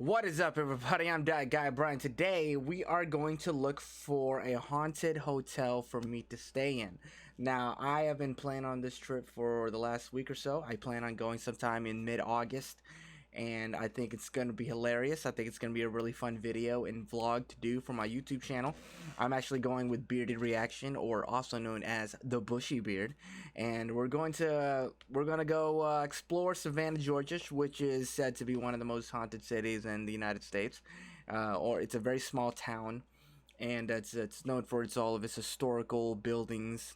What is up, everybody? I'm that guy Brian. Today we are going to look for a haunted hotel for me to stay in. Now, I have been planning on this trip for the last week or so. I plan on going sometime in mid-August, and I think it's going to be hilarious. I think it's going to be a really fun video and vlog to do for my YouTube channel. I'm actually going with Bearded Reaction, or also known as the Bushy Beard, and we're going to go explore Savannah, Georgia, which is said to be one of the most haunted cities in the United States. Or it's a very small town, and it's known for all of its historical buildings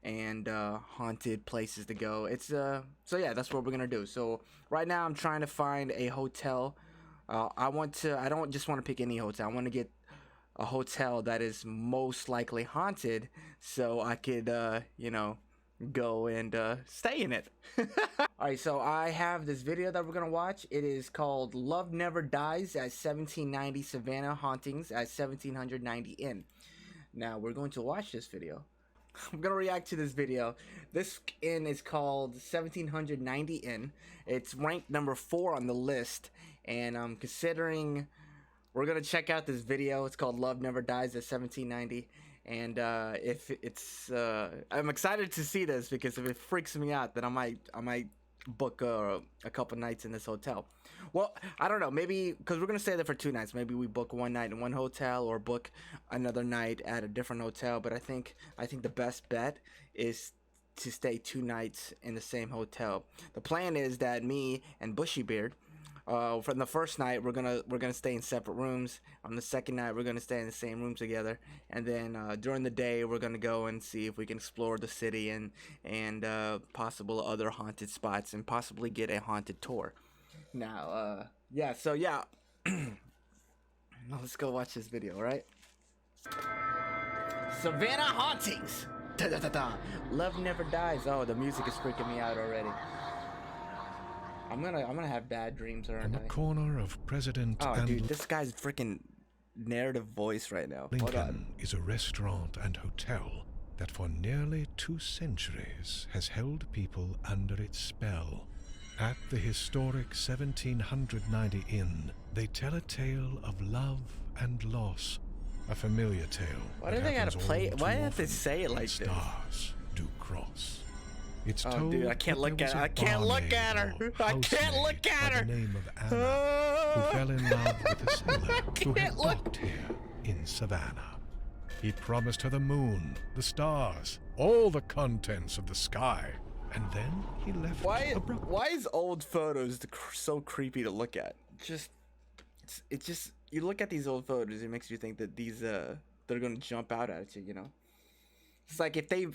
and haunted places to go. So yeah, that's what we're gonna do. So right now I'm trying to find a hotel. I don't just want to pick any hotel. I want to get a hotel that is most likely haunted, so I could go and stay in it. Alright, so I have this video that we're gonna watch. It is called Love Never Dies at 1790 Savannah Hauntings at 1790 Inn. Now we're going to watch this video. I'm gonna react to this video. This inn is called 1790 Inn. It's ranked number 4 on the list, and I'm considering we're gonna check out this video. It's called Love Never Dies at 1790, and if it's I'm excited to see this, because if it freaks me out, then I might book a couple nights in this hotel. Well, I don't know, maybe because we're gonna stay there for 2 nights, maybe we book one night in one hotel or book another night at a different hotel. But I think the best bet is to stay 2 nights in the same hotel. The plan is that me and Bushy Beard, from the first night we're gonna stay in separate rooms. On the second night we're gonna stay in the same room together, and then during the day we're gonna go and see if we can explore the city and possible other haunted spots, and possibly get a haunted tour. Now yeah, so yeah. Now let's go watch this video. All right, Savannah Hauntings. Da, da, da, da. Love Never Dies. Oh, the music is freaking me out already. I'm gonna have bad dreams, aren't I? On the corner of President and dude, this guy's freaking narrative voice right now. Hold on. Lincoln is a restaurant and hotel that for nearly 2 centuries has held people under its spell. At the historic 1790 Inn, they tell a tale of love and loss, a familiar tale. Why do they gotta play? Why do they have to say it like this? Stars do cross. It's told, dude, I can't look at her. I can't look at her. I can't look at her. The name of Anna, who fell in love with a sailor who had docked here in Savannah. He promised her the moon, the stars, all the contents of the sky, and then he left abruptly. Why is old photos so creepy to look at? It's just you look at these old photos, it makes you think that these they're gonna jump out at you. You know, it's like if you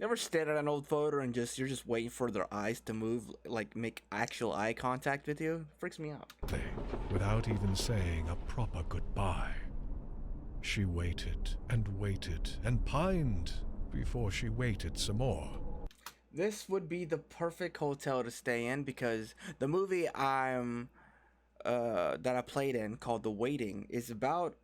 ever stare at an old photo and you're just waiting for their eyes to move, like make actual eye contact with you. It freaks me out. Without even saying a proper goodbye. She waited and waited and pined before she waited some more. This would be the perfect hotel to stay in, because the movie that I played in, called The Waiting, is about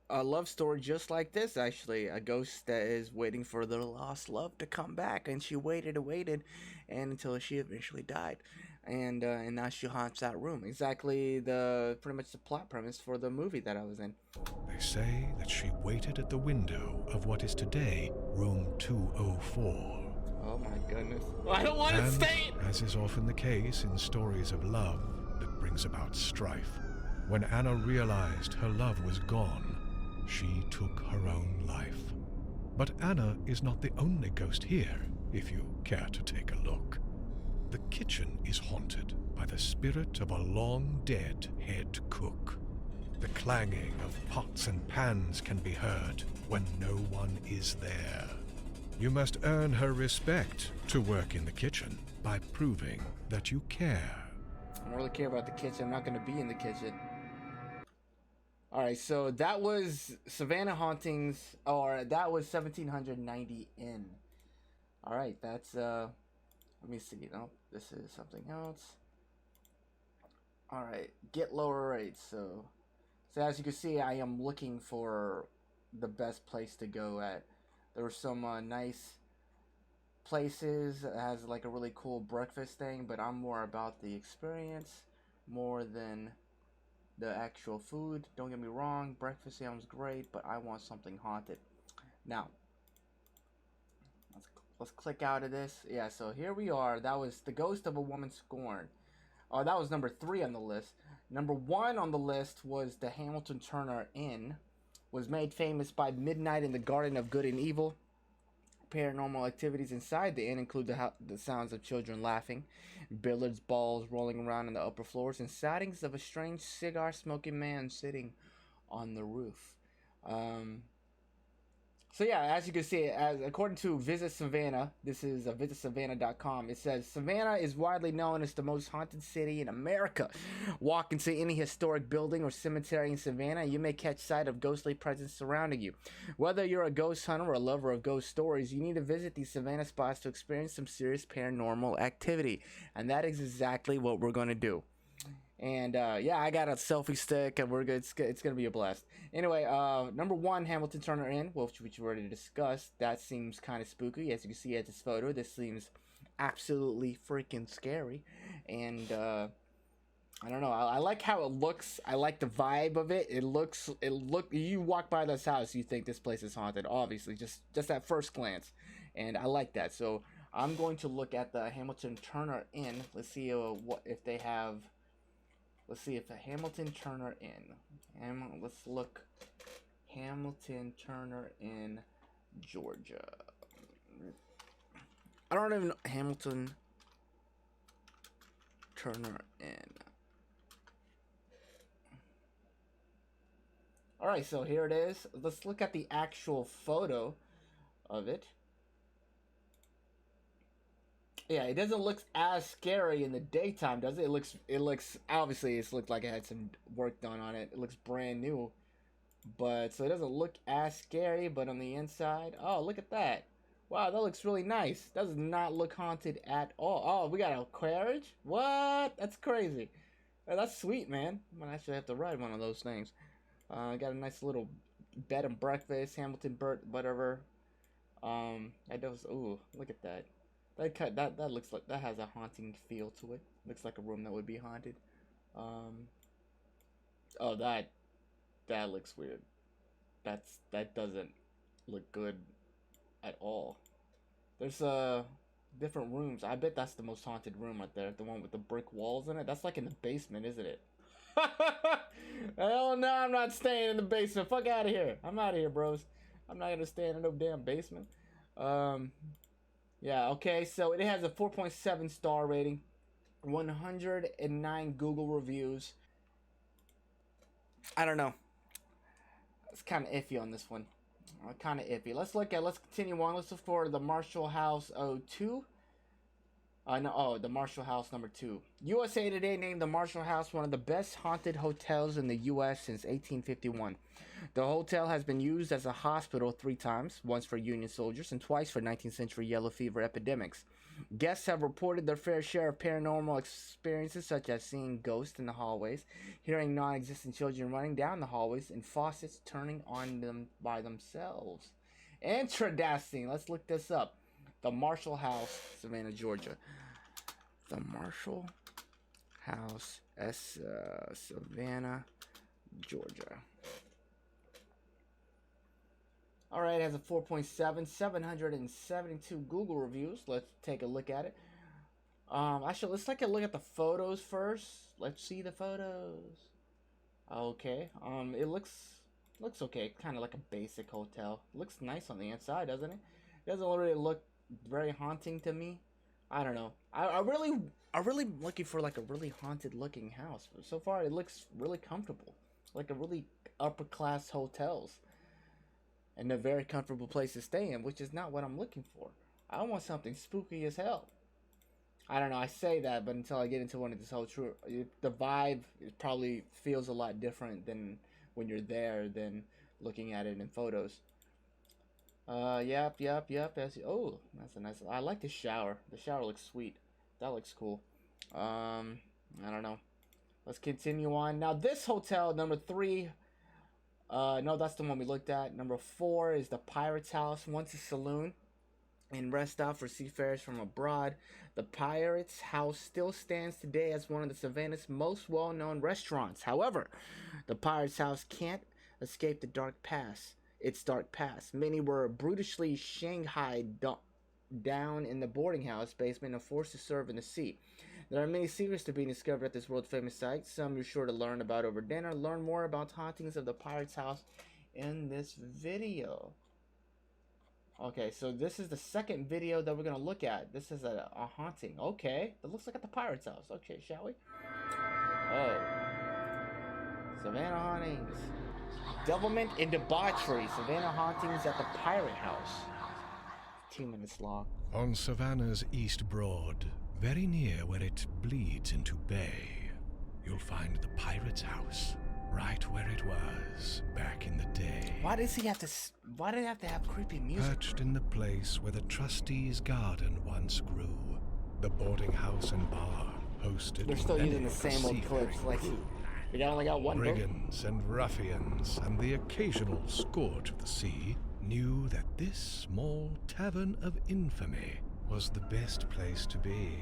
a love story just like this. Actually, a ghost that is waiting for their lost love to come back, and she waited and until she eventually died, and now she haunts that room. Exactly pretty much the plot premise for the movie that I was in. They say that she waited at the window of what is today room 204. Oh my goodness, I don't want to stay. As is often the case in stories of love that brings about strife, when Anna realized her love was gone, she took her own life. But Anna is not the only ghost here, if you care to take a look. The kitchen is haunted by the spirit of a long-dead head cook. The clanging of pots and pans can be heard when no one is there. You must earn her respect to work in the kitchen by proving that you care. I don't really care about the kitchen. I'm not going to be in the kitchen. Alright, so that was Savannah Hauntings, or that was 1790 Inn. Alright, that's, let me see. No, this is something else. Alright, get lower rates. So as you can see, I am looking for the best place to go at. There were some nice places that has like a really cool breakfast thing, but I'm more about the experience more than the actual food. Don't get me wrong, breakfast sounds great, but I want something haunted. Now, let's click out of this. Yeah, so here we are. That was The Ghost of a Woman Scorned. Oh, that was number 3 on the list. Number 1 on the list was the Hamilton Turner Inn. Was made famous by Midnight in the Garden of Good and Evil. Paranormal activities inside the inn include the sounds of children laughing, billiards balls rolling around on the upper floors, and sightings of a strange cigar-smoking man sitting on the roof. So yeah, as you can see, according to Visit Savannah, this is visitsavannah.com. It says Savannah is widely known as the most haunted city in America. Walk into any historic building or cemetery in Savannah, and you may catch sight of ghostly presence surrounding you. Whether you're a ghost hunter or a lover of ghost stories, you need to visit these Savannah spots to experience some serious paranormal activity, and that is exactly what we're going to do. And yeah, I got a selfie stick, and we're good. It's gonna be a blast. Anyway, number 1, Hamilton Turner Inn, which we already discussed. That seems kind of spooky, as you can see at this photo. This seems absolutely freaking scary, and I don't know. I like how it looks. I like the vibe of it. You walk by this house, you think this place is haunted. Obviously, just at first glance, and I like that. So I'm going to look at the Hamilton Turner Inn. Let's see if they have. Let's see if a Hamilton Turner Inn. Let's look. Hamilton Turner Inn, Georgia. I don't even know. Hamilton Turner Inn. Alright, so here it is. Let's look at the actual photo of it. Yeah, it doesn't look as scary in the daytime, does it? It looks obviously it's looked like it had some work done on it. It looks brand new. But so it doesn't look as scary, but on the inside, oh, look at that. Wow, that looks really nice. Does not look haunted at all. Oh, we got a carriage? What? That's crazy. Oh, that's sweet, man. I might actually have to ride one of those things. Got a nice little bed and breakfast, Hamilton whatever. That does. Ooh, look at that. That looks like that has a haunting feel to it. Looks like a room that would be haunted. Oh, that looks weird. That doesn't look good at all. There's different rooms. I bet that's the most haunted room right there. The one with the brick walls in it. That's like in the basement, isn't it? Hell no, I'm not staying in the basement. Fuck out of here. I'm out of here, bros. I'm not gonna stay in no damn basement. Yeah, okay, so it has a 4.7 star rating, 109 Google reviews. I don't know. It's kind of iffy on this one. Kind of iffy. Let's continue on. Let's look for the Marshall House 02. The Marshall House number 2. USA Today named the Marshall House one of the best haunted hotels in the U.S. since 1851. The hotel has been used as a hospital 3 times, once for Union soldiers and twice for 19th century yellow fever epidemics. Guests have reported their fair share of paranormal experiences, such as seeing ghosts in the hallways, hearing non-existent children running down the hallways, and faucets turning on them by themselves. Interesting. Let's look this up. The Marshall House, Savannah, Georgia. The Marshall House, Savannah, Georgia. Alright, it has a 4.7, 772 Google reviews. Let's take a look at it. Actually, let's take a look at the photos first. Let's see the photos. Okay, it looks okay. Kind of like a basic hotel. Looks nice on the inside, doesn't it? It doesn't really look very haunting to me. I don't know. I really looking for like a really haunted looking house. So far, it looks really comfortable, like a really upper class hotels, and a very comfortable place to stay in, which is not what I'm looking for. I want something spooky as hell. I don't know. I say that, but until I get into one of this whole true, the vibe probably feels a lot different than when you're there than looking at it in photos. Yep. Oh, that's a nice. I like the shower. The shower looks sweet. That looks cool. I don't know. Let's continue on. Now this hotel, number 3. No, that's the one we looked at. Number 4 is the Pirates House. Once a saloon. and rest out for seafarers from abroad. The Pirate's House still stands today as one of the Savannah's most well-known restaurants. However, the Pirate's House can't escape the dark past. Its dark past. Many were brutally shanghaied down in the boarding house basement and forced to serve in the sea. There are many secrets to be discovered at this world-famous site. Some you're sure to learn about over dinner. Learn more about hauntings of the Pirate's House in this video. Okay, so this is the second video that we're gonna look at. This is a haunting. Okay, that looks like at the Pirate's House. Okay, shall we? Oh, Savannah hauntings, devilment and debauchery. Savannah hauntings at the Pirate House. 2 minutes long. On Savannah's East Broad, very near where it bleeds into Bay, you'll find the Pirate's House, right where it was back in the day. Why does he have to? Why do they have to have creepy music? Perched in the place where the trustees' garden once grew, the boarding house and bar hosted. They're still many using the of same old clips. seafaring Like, crew. we only got one boat. Brigands and ruffians and the occasional scourge of the sea knew that this small tavern of infamy was the best place to be.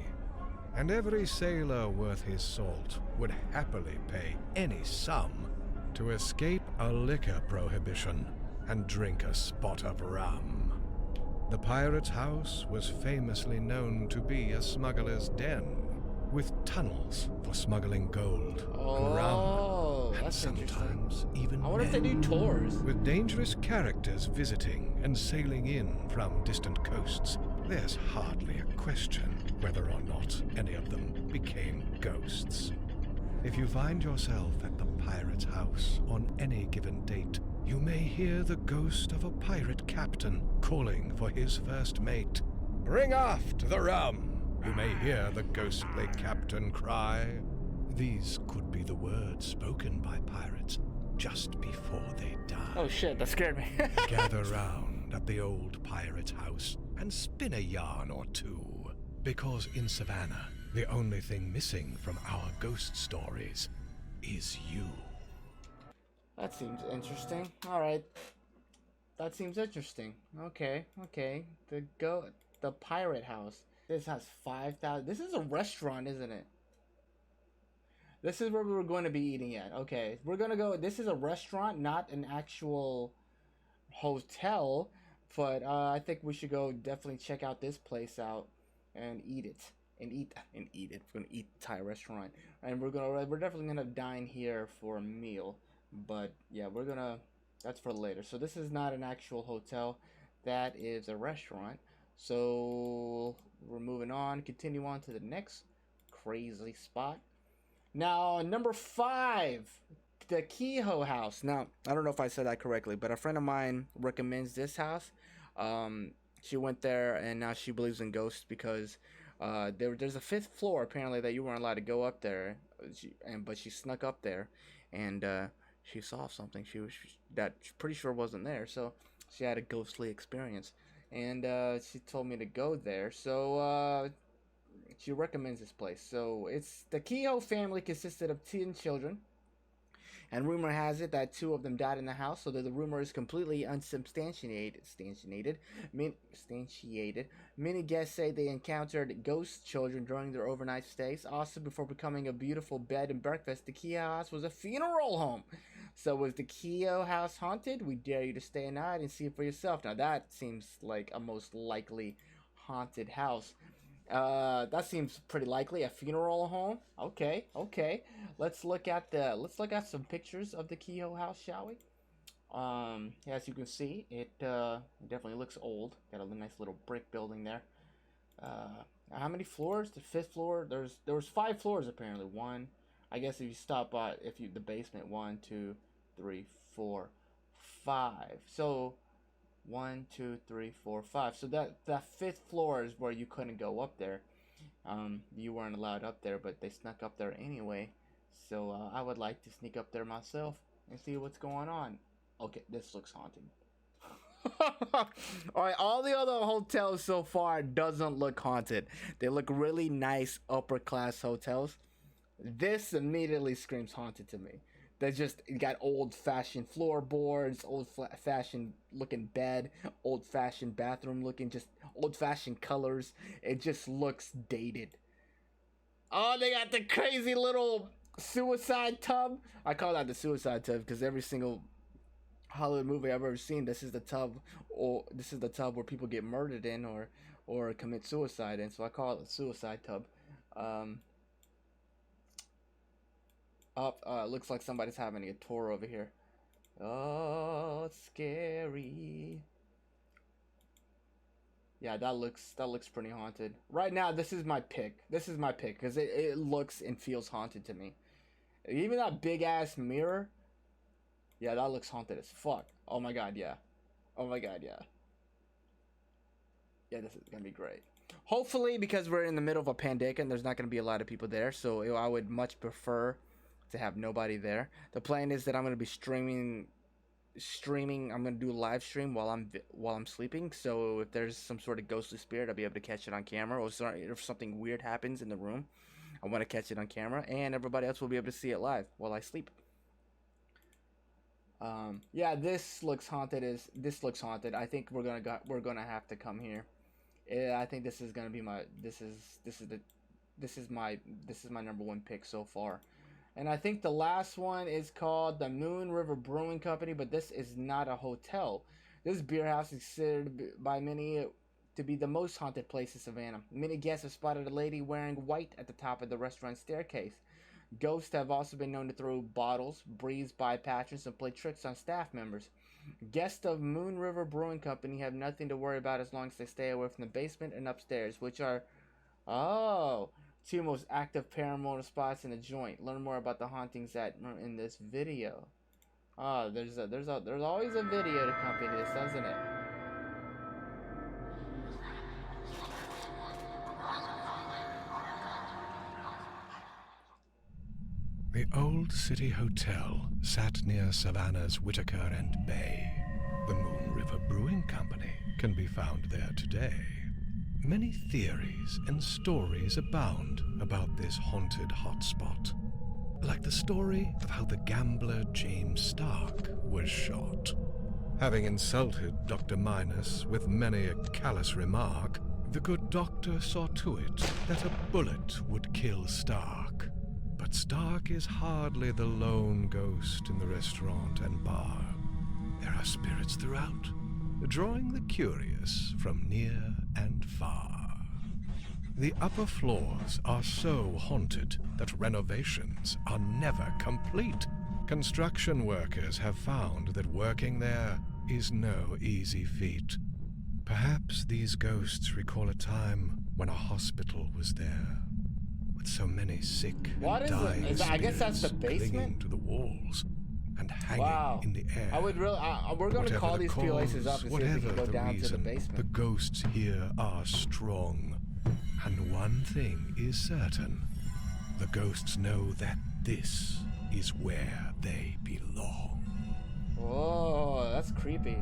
And every sailor worth his salt would happily pay any sum to escape a liquor prohibition and drink a spot of rum. The Pirate's House was famously known to be a smuggler's den, with tunnels for smuggling gold, and rum, and that's interesting. sometimes even I wonder if they do men, tours. with dangerous characters visiting and sailing in from distant coasts. There's hardly a question whether or not any of them became ghosts. If you find yourself at the Pirate's House on any given date, you may hear the ghost of a pirate captain calling for his first mate. Bring aft the rum! You may hear the ghostly captain cry. These could be the words spoken by pirates just before they die. Oh shit, that scared me. Gather round at the old Pirate's House and spin a yarn or two. Because in Savannah, the only thing missing from our ghost stories is you. That seems interesting. All right, that seems interesting. Okay. The Pirate House. This has 5,000. This is a restaurant, isn't it? This is where we were going to be eating at. Okay, we're gonna go. This is a restaurant, not an actual hotel. But I think we should go definitely check out this place out and eat it. And eat it. We're gonna eat Thai restaurant, and we're definitely gonna dine here for a meal. But yeah, that's for later. So this is not an actual hotel. That is a restaurant. So we're moving on. Continue on to the next crazy spot. Now, number 5, the Kehoe House. Now, I don't know if I said that correctly, but a friend of mine recommends this house. She went there, and now she believes in ghosts because there's a 5th floor apparently that you weren't allowed to go up there. But she snuck up there, and she saw something. She's pretty sure wasn't there. So she had a ghostly experience, and she told me to go there. So she recommends this place. So it's the Kehoe family consisted of 10 children, and rumor has it that 2 of them died in the house. So the rumor is completely unsubstantiated. Many guests say they encountered ghost children during their overnight stays. Also, before becoming a beautiful bed and breakfast, the Kehoe House was a funeral home. So was the Kehoe House haunted? We dare you to stay a night and see it for yourself. Now that seems like a most likely haunted house. That seems pretty likely. A funeral home. Okay. Let's look at some pictures of the Kehoe House, shall we? As you can see, it definitely looks old. Got a nice little brick building there. How many floors? The 5th floor. There was 5 floors apparently. One, I guess if you stop by, the basement. 1, 2, 3, 4, 5. So 1, 2, 3, 4, 5. So that 5th floor is where you couldn't go up there. You weren't allowed up there, but they snuck up there anyway. So I would like to sneak up there myself and see what's going on. Okay, this looks haunted. Alright, all the other hotels so far doesn't look haunted. They look really nice upper class hotels. This immediately screams haunted to me. That just got old-fashioned floorboards, old-fashioned looking bed, old-fashioned bathroom looking, just old-fashioned colors. It just looks dated. Oh, they got the crazy little suicide tub. I call that the suicide tub because every single Hollywood movie I've ever seen, this is the tub, or this is the tub where people get murdered in, or commit suicide in. So I call it the suicide tub. Um, looks like somebody's having a tour over here. Oh, it's scary. Yeah, that looks pretty haunted. Right now, this is my pick. This is my pick because it looks and feels haunted to me. Even that big ass mirror. Yeah, that looks haunted as fuck. Oh my god, yeah. Oh my god, yeah. Yeah, this is gonna be great. Hopefully, because we're in the middle of a pandemic and there's not gonna be a lot of people there, so I would much prefer to have nobody there. The plan is that I'm gonna be streaming. I'm gonna do a live stream while I'm sleeping. So if there's some sort of ghostly spirit, I'll be able to catch it on camera. Or if something weird happens in the room, I want to catch it on camera, and everybody else will be able to see it live while I sleep. Yeah, this looks haunted. This looks haunted? I think we're gonna have to come here. I think this is gonna be my this is my number one pick so far. And I think the last one is called the Moon River Brewing Company, but this is not a hotel. This beer house is considered by many to be the most haunted place in Savannah. Many guests have spotted a lady wearing white at the top of the restaurant staircase. Ghosts have also been known to throw bottles, breeze by patrons, and play tricks on staff members. Guests of Moon River Brewing Company have nothing to worry about as long as they stay away from the basement and upstairs, which are, oh, two most active paranormal spots in the joint. Learn more about the hauntings in this video. Oh, there's always a video to accompany this, doesn't it? The Old City Hotel sat near Savannah's Whitaker and Bay. The Moon River Brewing Company can be found there today. Many theories and stories abound about this haunted hotspot, like the story of how the gambler James Stark was shot. Having insulted Dr. Minus with many a callous remark, the good doctor saw to it that a bullet would kill Stark. But Stark is hardly the lone ghost in the restaurant and bar. There are spirits throughout, drawing the curious from near and far. The upper floors are so haunted that renovations are never complete. Construction workers have found that working there is no easy feat. Perhaps these ghosts recall a time when a hospital was there, with so many sick What and is dying it? I guess that's the spirits clinging basement? to the walls and hanging Wow. in the air. I would really. we're going to Whatever call the these places up and see if we whatever can go the down to the reason, the basement. ghosts here are strong. And one thing is certain. The ghosts know that this is where they belong. Whoa, that's creepy.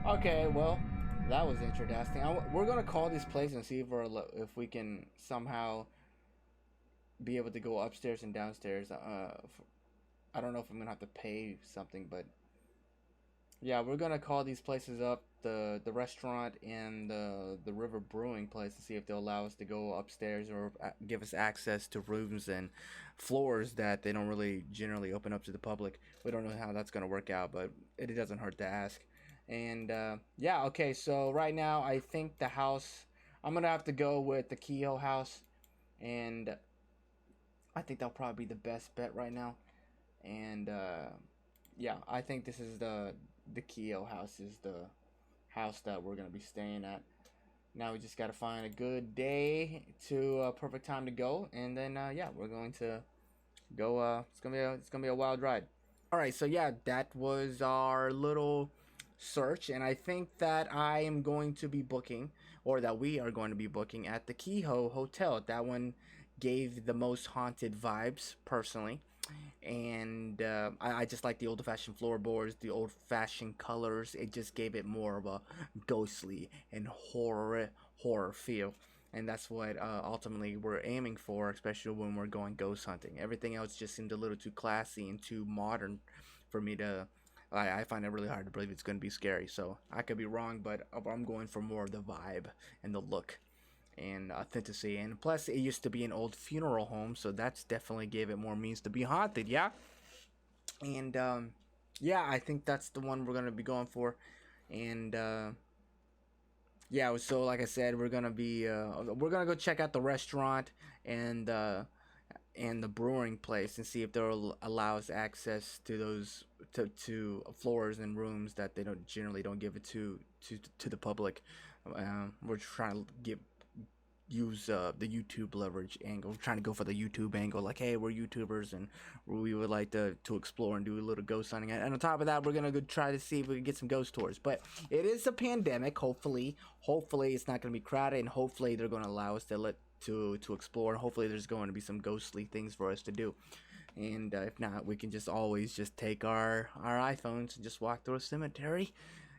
Okay, well, that was interesting. We're gonna call these places and see if we can somehow be able to go upstairs and downstairs. I don't know if I'm gonna have to pay something, but yeah, we're gonna call these places up, the restaurant and the River Brewing place, to see if they'll allow us to go upstairs or give us access to rooms and floors that they don't really generally open up to the public. We don't know how that's gonna work out, but it doesn't hurt to ask. And yeah, okay, so right now I think the house, I'm gonna have to go with the Kehoe House, and I think that'll probably be the best bet right now. And yeah, I think this is the Kehoe House is the house that we're gonna be staying at. Now we just gotta find a good day to perfect time to go, and then yeah, we're going to go. It's gonna be a wild ride. All right, so yeah, that was our little search, and I think that I am going to be booking, or that we are going to be booking at the Kehoe Hotel. That one gave the most haunted vibes personally. And I just like the old-fashioned floorboards, the old-fashioned colors. It just gave it more of a ghostly and horror feel. and that's what ultimately we're aiming for, especially when we're going ghost hunting. Everything else just seemed a little too classy and too modern for me to. I find it really hard to believe it's going to be scary. So I could be wrong, but I'm going for more of the vibe and the look and authenticity. And plus, it used to be an old funeral home, so that's definitely gave it more means to be haunted. Yeah, and yeah, I think that's the one we're going to be going for. And yeah, so like I said, we're gonna go check out the restaurant and and the brewing place and see if they'll allow us access to those to floors and rooms that they don't generally don't give it to the public. We're trying to get use the YouTube leverage angle. We're trying to go for the YouTube angle, like, hey, we're YouTubers and we would like to explore and do a little ghost hunting. And on top of that, we're gonna go try to see if we can get some ghost tours. But it is a pandemic. Hopefully it's not gonna be crowded, and hopefully they're gonna allow us to explore. And hopefully there's going to be some ghostly things for us to do. And if not, we can just always just take our iPhones and just walk through a cemetery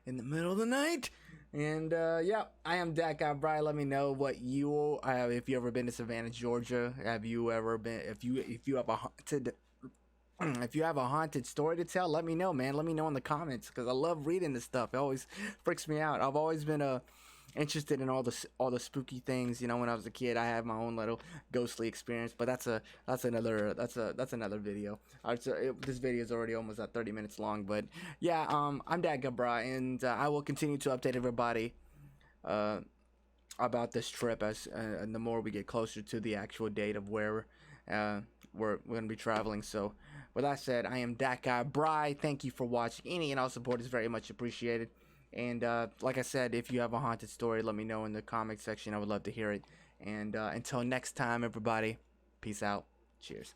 in the middle of the night. And yeah, I am that guy, Brian. Let me know what you if you ever been to Savannah, Georgia. Have you ever been? If you have a haunted if you have a haunted story to tell, let me know, man. Let me know in the comments because I love reading this stuff. It always freaks me out. I've always been interested in all the spooky things. You know, when I was a kid, I had my own little ghostly experience, but that's another video. This video is already almost at 30 minutes long, but yeah, I'm Dad Gabra, and I will continue to update everybody about this trip as and the more we get closer to the actual date of where we're going to be traveling. So with that said, I am that guy Bry. Thank you for watching. Any and all support is very much appreciated. And like I said, if you have a haunted story, let me know in the comment section. I would love to hear it. And until next time, everybody, peace out. Cheers.